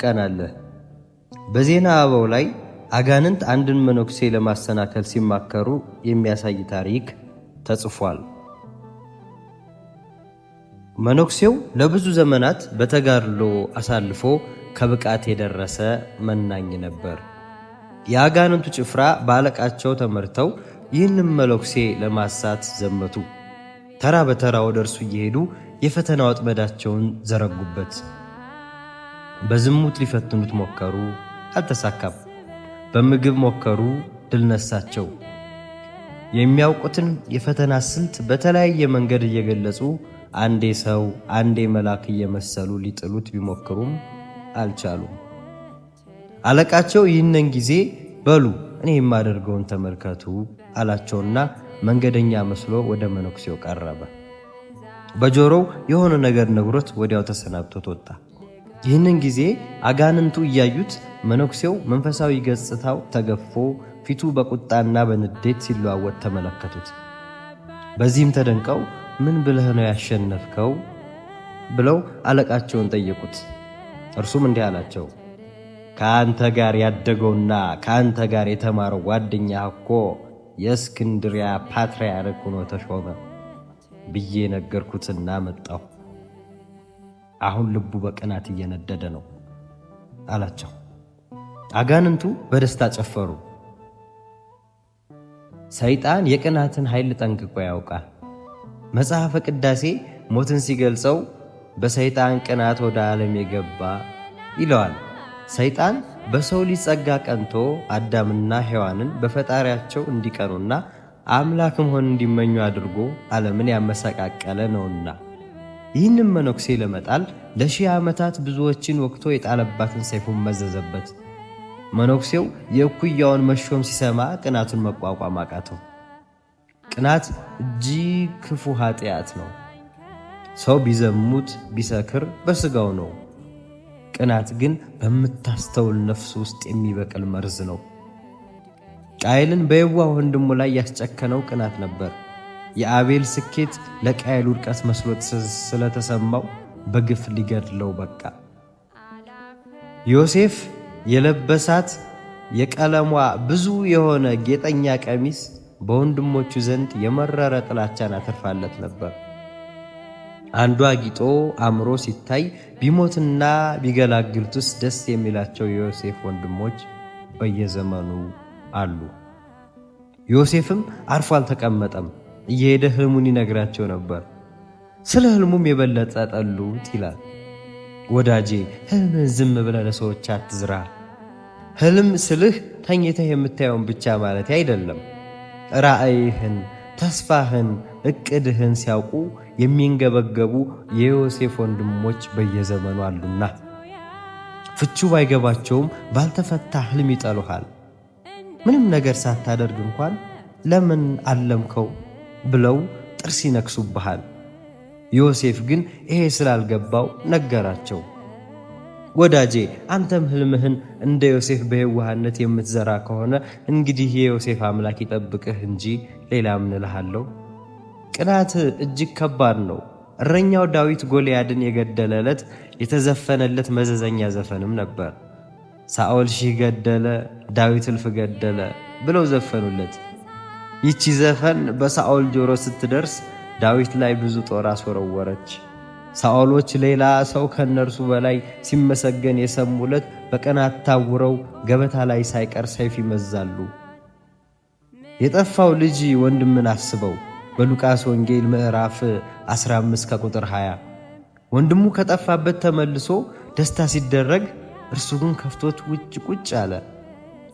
ትቀናለህ። በዜና አበው ላይ አጋንንት አንድን መነኩሴ ለማሰናከል ሲማከሩ የሚያሳይ ታሪክ ተጽፏል። መነኩሴው ለብዙ ዘመናት በተጋድሎ አሳልፎ ከብቃት የደረሰ መናኝ ነበር። የአጋንንቱ ጭፍራ በአለቃቸው ተመርተው ይህንን መነኩሴ ለማሳት ዘመቱ። ተራ በተራ ወደ እርሱ እየሄዱ የፈተና ወጥመዳቸውን ዘረጉበት። በዝሙት ሊፈትኑት ሞከሩ፣ አልተሳካም። በምግብ ሞከሩ፣ ድል ነሳቸው። የሚያውቁትን የፈተና ስልት በተለያየ መንገድ እየገለጹ አንዴ ሰው አንዴ መልአክ እየመሰሉ ሊጥሉት ቢሞክሩም አልቻሉም። አለቃቸው ይህንን ጊዜ በሉ እኔ የማደርገውን ተመልከቱ አላቸውና መንገደኛ መስሎ ወደ መነኩሴው ቀረበ። በጆሮው የሆነ ነገር ነግሮት ወዲያው ተሰናብቶት ወጣ። ይህንን ጊዜ አጋንንቱ እያዩት መነኩሴው መንፈሳዊ ገጽታው ተገፎ ፊቱ በቁጣና በንዴት ሲለዋወጥ ተመለከቱት። በዚህም ተደንቀው ምን ብለህ ነው ያሸነፍከው ብለው አለቃቸውን ጠየቁት። እርሱም እንዲህ አላቸው፣ ከአንተ ጋር ያደገውና ከአንተ ጋር የተማረው ጓደኛህ እኮ የእስክንድሪያ ፓትርያርክ ሆኖ ተሾመ ብዬ ነገርኩትና መጣሁ። አሁን ልቡ በቅናት እየነደደ ነው አላቸው። አጋንንቱ በደስታ ጨፈሩ። ሰይጣን የቅናትን ኃይል ጠንቅቆ ያውቃል። መጽሐፈ ቅዳሴ ሞትን ሲገልጸው በሰይጣን ቅናት ወደ ዓለም የገባ ይለዋል። ሰይጣን በሰው ልጅ ጸጋ ቀንቶ አዳምና ሔዋንን በፈጣሪያቸው እንዲቀኑና አምላክ መሆን እንዲመኙ አድርጎ ዓለምን ያመሰቃቀለ ነውና ይህንም መነኩሴ ለመጣል ለ1000 ዓመታት ብዙዎችን ወቅቶ የጣለባትን ሰይፉን መዘዘበት። መነኩሴው የእኩያውን መሾም ሲሰማ ቅናቱን መቋቋም አቃተው። ቅናት እጅግ ክፉ ኃጢአት ነው። ሰው ቢዘሙት ቢሰክር በሥጋው ነው። ቅናት ግን በምታስተውል ነፍስ ውስጥ የሚበቅል መርዝ ነው። ቃየልን በየዋህ ወንድሙ ላይ ያስጨከነው ቅናት ነበር። የአቤል ስኬት ለቃየል ውድቀት መስሎት ስለተሰማው በግፍ ሊገድለው በቃ። ዮሴፍ የለበሳት የቀለሟ ብዙ የሆነ ጌጠኛ ቀሚስ በወንድሞቹ ዘንድ የመረረ ጥላቻን አትርፋለት ነበር። አንዱ አጊጦ አምሮ ሲታይ ቢሞትና ቢገላግሉትስ ደስ የሚላቸው የዮሴፍ ወንድሞች በየዘመኑ አሉ። ዮሴፍም አርፎ አልተቀመጠም፣ እየሄደ ሕልሙን ይነግራቸው ነበር። ስለ ሕልሙም የበለጠ ጠሉት ይላል። ወዳጄ ሕልምን ዝም ብለህ ለሰዎች አትዝራ። ሕልም ስልህ ተኝተህ የምታየውን ብቻ ማለት አይደለም። ራእይህን፣ ተስፋህን፣ እቅድህን ሲያውቁ የሚንገበገቡ የዮሴፍ ወንድሞች በየዘመኑ አሉና ፍቹ ባይገባቸውም ባልተፈታ ሕልም ይጠሉሃል። ምንም ነገር ሳታደርግ እንኳን ለምን አለምከው ብለው ጥርስ ይነክሱብሃል። ዮሴፍ ግን ይሄ ስላልገባው ነገራቸው። ወዳጄ አንተም ሕልምህን እንደ ዮሴፍ በየዋህነት የምትዘራ ከሆነ እንግዲህ የዮሴፍ አምላክ ይጠብቅህ እንጂ ሌላ ምን እልሃለሁ? ቅናት እጅግ ከባድ ነው። እረኛው ዳዊት ጎልያድን የገደለ ዕለት የተዘፈነለት መዘዘኛ ዘፈንም ነበር። ሳኦል 1000 ገደለ፣ ዳዊት 1000 ገደለ ብለው ዘፈኑለት። ይቺ ዘፈን በሳኦል ጆሮ ስትደርስ ዳዊት ላይ ብዙ ጦር አስወረወረች። ሳኦሎች ሌላ ሰው ከነርሱ በላይ ሲመሰገን የሰሙለት በቅናት ታውረው ገበታ ላይ ሳይቀር ሰይፍ ይመዛሉ። የጠፋው ልጅ ወንድምን አስበው በሉቃስ ወንጌል ምዕራፍ 15 ከቁጥር 20። ወንድሙ ከጠፋበት ተመልሶ ደስታ ሲደረግ እርሱ ግን ከፍቶት ውጭ ቁጭ አለ።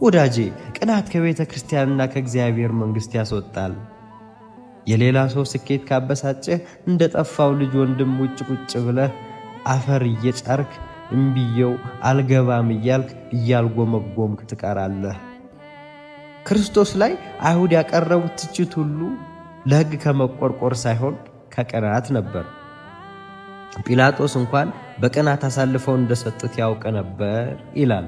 ወዳጄ ቅናት ከቤተ ክርስቲያንና ከእግዚአብሔር መንግሥት ያስወጣል። የሌላ ሰው ስኬት ካበሳጨህ እንደ ጠፋው ልጅ ወንድም ውጭ ቁጭ ብለህ አፈር እየጫርክ እምቢየው አልገባም እያልክ እያልጎመጎምክ ትቀራለህ። ክርስቶስ ላይ አይሁድ ያቀረቡት ትችት ሁሉ ለሕግ ከመቆርቆር ሳይሆን ከቅናት ነበር። ጲላጦስ እንኳን በቅናት አሳልፈው እንደሰጡት ያውቅ ነበር ይላል።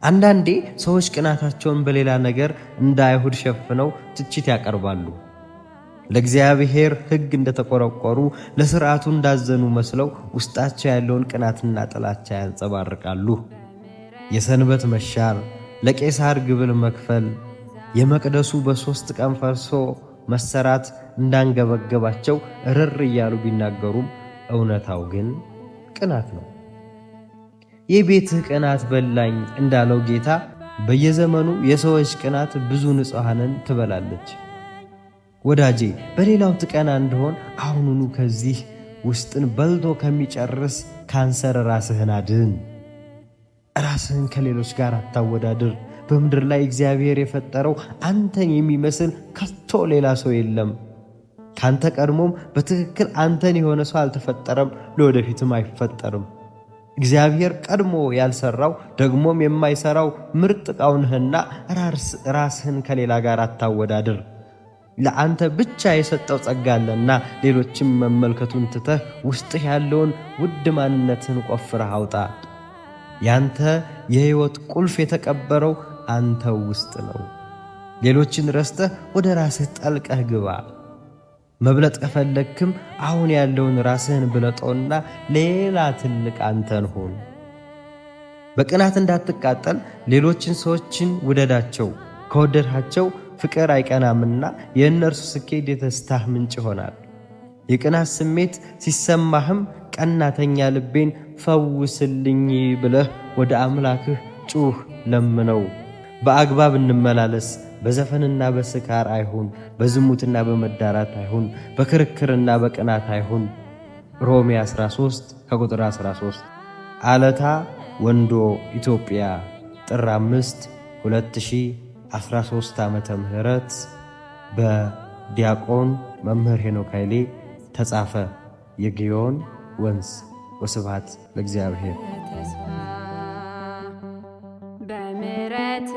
አንዳንዴ ሰዎች ቅናታቸውን በሌላ ነገር እንደ አይሁድ ሸፍነው ትችት ያቀርባሉ። ለእግዚአብሔር ሕግ እንደተቆረቆሩ ለሥርዓቱ እንዳዘኑ መስለው ውስጣቸው ያለውን ቅናትና ጥላቻ ያንጸባርቃሉ። የሰንበት መሻር፣ ለቄሳር ግብር መክፈል፣ የመቅደሱ በ3 ቀን ፈርሶ መሰራት እንዳንገበገባቸው እርር እያሉ ቢናገሩም እውነታው ግን ቅናት ነው። የቤትህ ቅናት በላኝ እንዳለው ጌታ በየዘመኑ የሰዎች ቅናት ብዙ ንጹሐንን ትበላለች። ወዳጄ በሌላው ትቀና እንደሆን አሁኑኑ ከዚህ ውስጥን በልቶ ከሚጨርስ ካንሰር ራስህን አድን። ራስህን ከሌሎች ጋር አታወዳድር። በምድር ላይ እግዚአብሔር የፈጠረው አንተን የሚመስል ከቶ ሌላ ሰው የለም። ካንተ ቀድሞም በትክክል አንተን የሆነ ሰው አልተፈጠረም፣ ለወደፊትም አይፈጠርም። እግዚአብሔር ቀድሞ ያልሰራው ደግሞም የማይሰራው ምርጥ ዕቃው ነህና ራስህን ከሌላ ጋር አታወዳድር። ለአንተ ብቻ የሰጠው ጸጋ አለና ሌሎችም መመልከቱን ትተህ ውስጥህ ያለውን ውድ ማንነትህን ቆፍረህ አውጣ። ያንተ የሕይወት ቁልፍ የተቀበረው አንተው ውስጥ ነው። ሌሎችን ረስተህ ወደ ራስህ ጠልቀህ ግባ። መብለጥ ከፈለግክም አሁን ያለውን ራስህን ብለጠውና ሌላ ትልቅ አንተን ሁን። በቅናት እንዳትቃጠል ሌሎችን ሰዎችን ውደዳቸው። ከወደድሃቸው ፍቅር አይቀናምና የእነርሱ ስኬት የደስታህ ምንጭ ይሆናል። የቅናት ስሜት ሲሰማህም ቀናተኛ ልቤን ፈውስልኝ ብለህ ወደ አምላክህ ጩህ፣ ለምነው። በአግባብ እንመላለስ። በዘፈንና በስካር አይሁን፣ በዝሙትና በመዳራት አይሁን፣ በክርክርና በቅናት አይሁን። ሮሜ 13 ከቁጥር 13። አለታ ወንዶ ኢትዮጵያ ጥር 5 2013 ዓመተ ምህረት በዲያቆን መምህር ሄኖክ ኃይሌ ተጻፈ። የግዮን ወንዝ። ወስብሐት ለእግዚአብሔር። በምሕረት